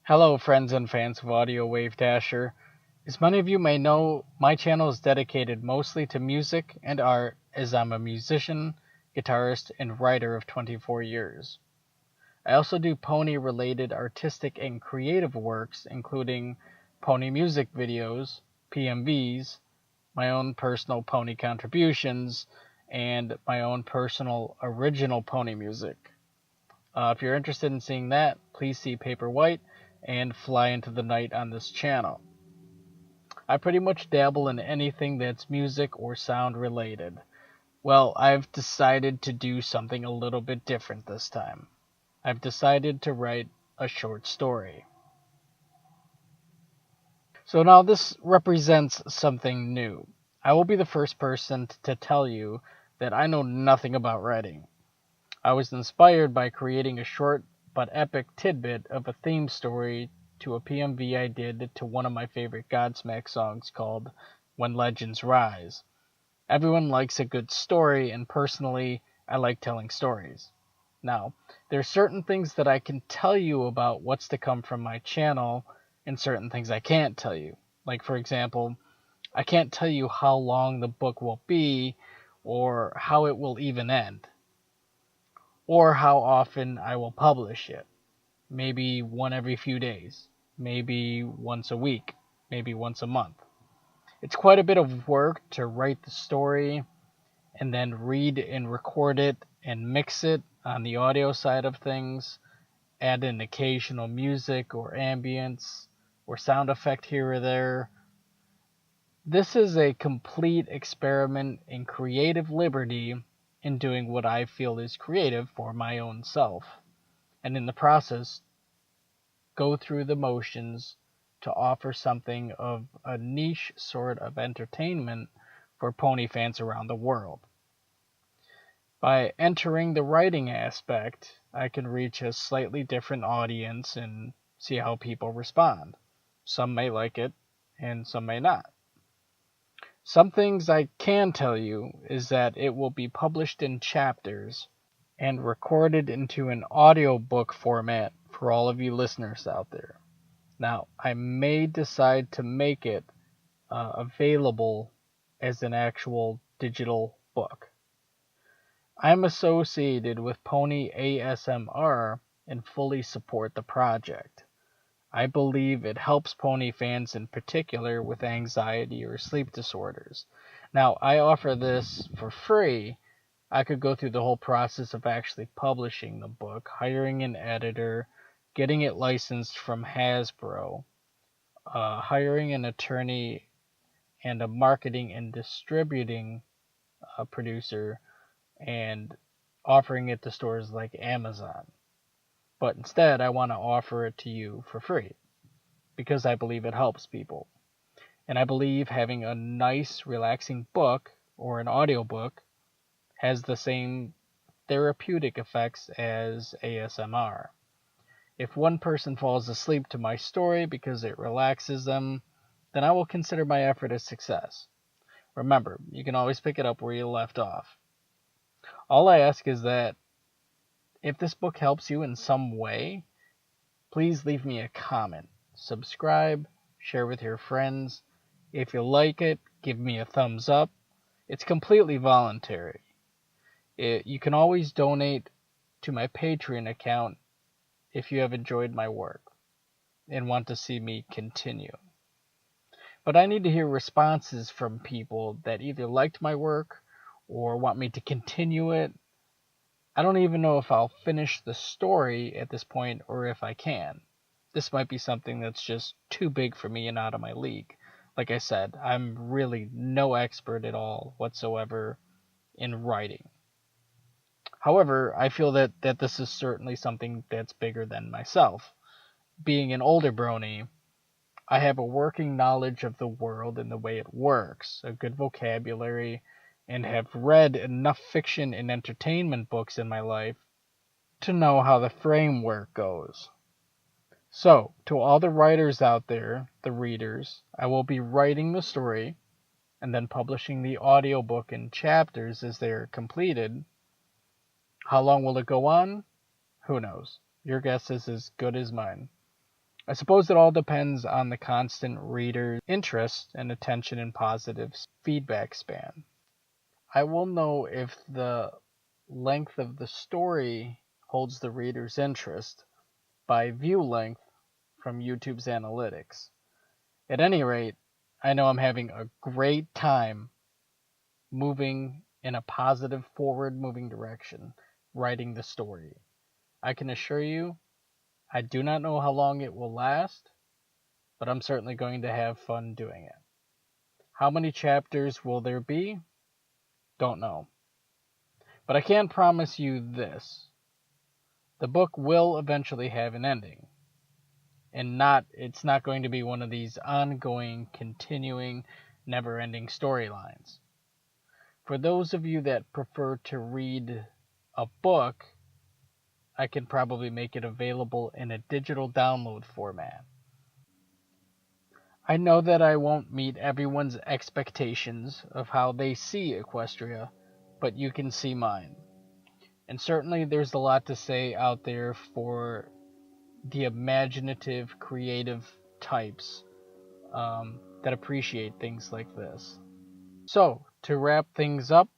Hello, friends and fans of AudioWave Dasher. As many of you may know, my channel is dedicated mostly to music and art, as I'm a musician, guitarist, and writer of 24 years. I also do pony-related artistic and creative works, including pony music videos, PMVs, my own personal pony contributions, and my own personal original pony music. If you're interested in seeing that, please see Paper White and Fly into the Night on this channel. I pretty much dabble in anything that's music or sound related. Well, I've decided to do something a little bit different this time. I've decided to write a short story. So now this represents something new. I will be the first person to tell you that I know nothing about writing. I was inspired by creating a short but epic tidbit of a theme story to a PMV I did to one of my favorite Godsmack songs called When Legends Rise. Everyone likes a good story, and personally, I like telling stories. Now, there are certain things that I can tell you about what's to come from my channel, and certain things I can't tell you. Like, for example, I can't tell you how long the book will be, or how it will even end, or how often I will publish it. Maybe one every few days, maybe once a week, maybe once a month. It's quite a bit of work to write the story and then read and record it and mix it on the audio side of things, add in occasional music or ambience or sound effect here or there. This is a complete experiment in creative liberty in doing what I feel is creative for my own self, and in the process go through the motions to offer something of a niche sort of entertainment for pony fans around the world. By entering the writing aspect, I can reach a slightly different audience and see how people respond. Some may like it, and some may not. Some things I can tell you is that it will be published in chapters and recorded into an audiobook format for all of you listeners out there. Now, I may decide to make it available as an actual digital book. I'm associated with Pony ASMR and fully support the project. I believe it helps pony fans in particular with anxiety or sleep disorders. Now, I offer this for free. I could go through the whole process of actually publishing the book, hiring an editor, getting it licensed from Hasbro, hiring an attorney and a marketing and distributing producer, and offering it to stores like Amazon. But instead, I want to offer it to you for free because I believe it helps people. And I believe having a nice, relaxing book or an audiobook has the same therapeutic effects as ASMR. If one person falls asleep to my story because it relaxes them, then I will consider my effort a success. Remember, you can always pick it up where you left off. All I ask is that if this book helps you in some way, please leave me a comment, subscribe, share with your friends. If you like it, give me a thumbs up. It's completely voluntary. You can always donate to my Patreon account if you have enjoyed my work and want to see me continue. But I need to hear responses from people that either liked my work or want me to continue it. I don't even know if I'll finish the story at this point or if I can. This might be something that's just too big for me and out of my league. Like I said, I'm really no expert at all whatsoever in writing. However, I feel that this is certainly something that's bigger than myself. Being an older brony, I have a working knowledge of the world and the way it works, a good vocabulary, and have read enough fiction and entertainment books in my life to know how the framework goes. So, to all the writers out there, the readers, I will be writing the story and then publishing the audiobook in chapters as they are completed. How long will it go on? Who knows? Your guess is as good as mine. I suppose it all depends on the constant reader's interest and attention and positive feedback span. I will know if the length of the story holds the reader's interest by view length from YouTube's analytics. At any rate, I know I'm having a great time moving in a positive, forward moving direction, writing the story. I can assure you, I do not know how long it will last, but I'm certainly going to have fun doing it. How many chapters will there be? Don't know. But I can promise you this: the book will eventually have an ending. And it's not going to be one of these ongoing, continuing, never ending storylines. For those of you that prefer to read a book, I can probably make it available in a digital download format. I know that I won't meet everyone's expectations of how they see Equestria, but you can see mine. And certainly there's a lot to say out there for the imaginative, creative types that appreciate things like this. So, to wrap things up,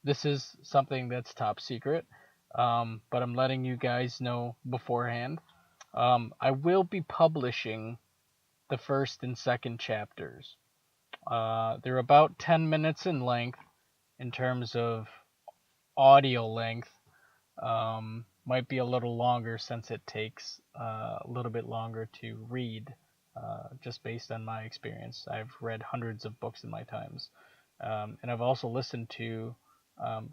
this is something that's top secret, but I'm letting you guys know beforehand. I will be publishing the first and second chapters. They're about 10 minutes in length in terms of audio length. Might be a little longer since it takes a little bit longer to read, just based on my experience. I've read hundreds of books in my times, and I've also listened to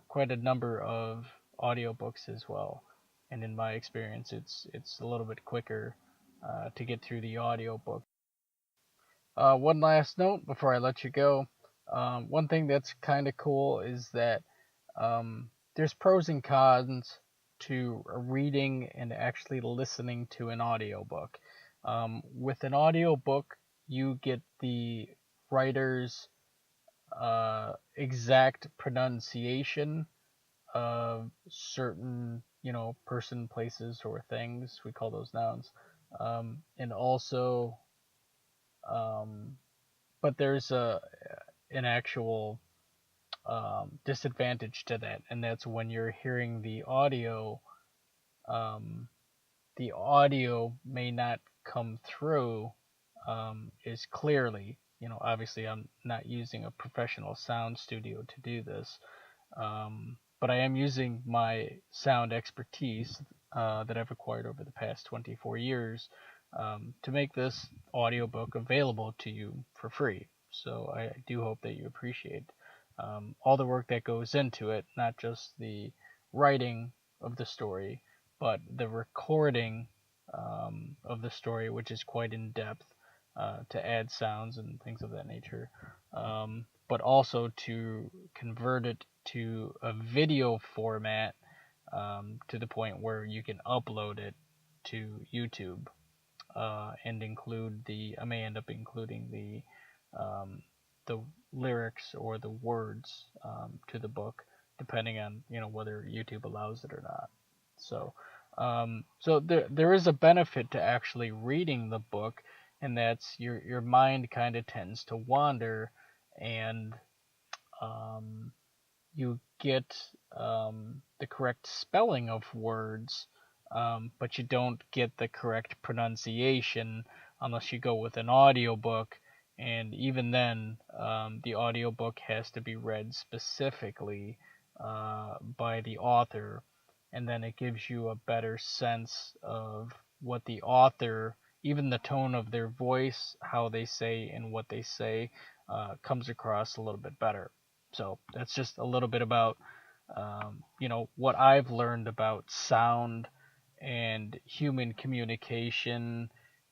quite a number of audiobooks as well. And in my experience, it's a little bit quicker to get through the audiobook. One last note before I let you go. One thing that's kind of cool is that there's pros and cons to reading and actually listening to an audiobook. With an audiobook, you get the writer's exact pronunciation of certain, person, places, or things. We call those nouns. And also, um, but there's an actual disadvantage to that, and that's when you're hearing um, the audio may not come through as clearly. Obviously, I'm not using a professional sound studio to do this, but I am using my sound expertise that I've acquired over the past 24 years to make this audiobook available to you for free. So I do hope that you appreciate all the work that goes into it, not just the writing of the story, but the recording of the story, which is quite in depth, to add sounds and things of that nature, but also to convert it to a video format, to the point where you can upload it to YouTube, and I may end up including the lyrics or the words to the book, depending on whether YouTube allows it or not. So there is a benefit to actually reading the book, and that's your mind kind of tends to wander, and um, you get the correct spelling of words, but you don't get the correct pronunciation unless you go with an audiobook. And even then, the audiobook has to be read specifically by the author, and then it gives you a better sense of what the author, even the tone of their voice, how they say and what they say, comes across a little bit better. So that's just a little bit about what I've learned about sound and human communication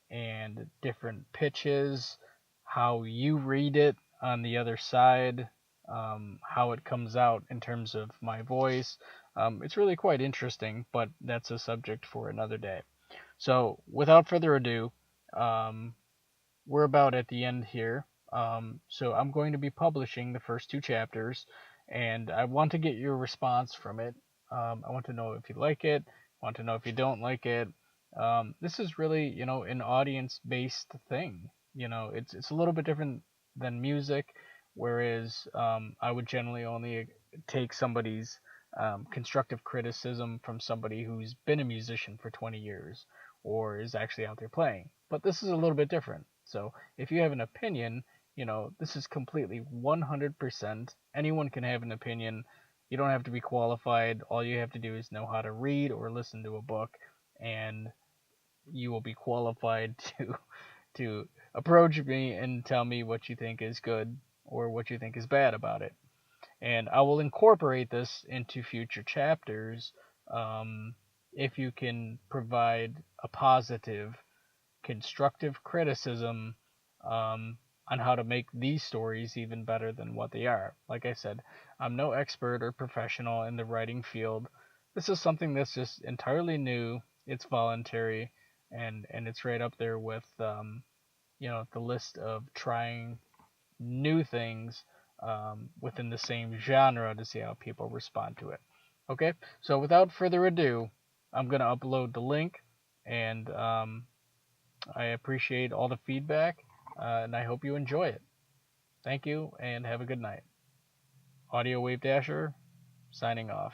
and different pitches, how you read it on the other side, how it comes out in terms of my voice. It's really quite interesting, but that's a subject for another day. So without further ado, um, we're about at the end here. So I'm going to be publishing the first two chapters, and I want to get your response from it. I want to know if you like it. I want to know if you don't like it. This is really, an audience-based thing. It's a little bit different than music, whereas I would generally only take somebody's constructive criticism from somebody who's been a musician for 20 years or is actually out there playing. But this is a little bit different. So if you have an opinion, this is completely 100%. Anyone can have an opinion. You don't have to be qualified. All you have to do is know how to read or listen to a book, and you will be qualified to approach me and tell me what you think is good or what you think is bad about it. And I will incorporate this into future chapters if you can provide a positive, constructive criticism on how to make these stories even better than what they are. Like I said, I'm no expert or professional in the writing field. This is something that's just entirely new. It's voluntary, and it's right up there with the list of trying new things within the same genre to see how people respond to it. Okay, so without further ado, I'm gonna upload the link, and I appreciate all the feedback, and I hope you enjoy it. Thank you, and have a good night. AudioWave Dasher, signing off.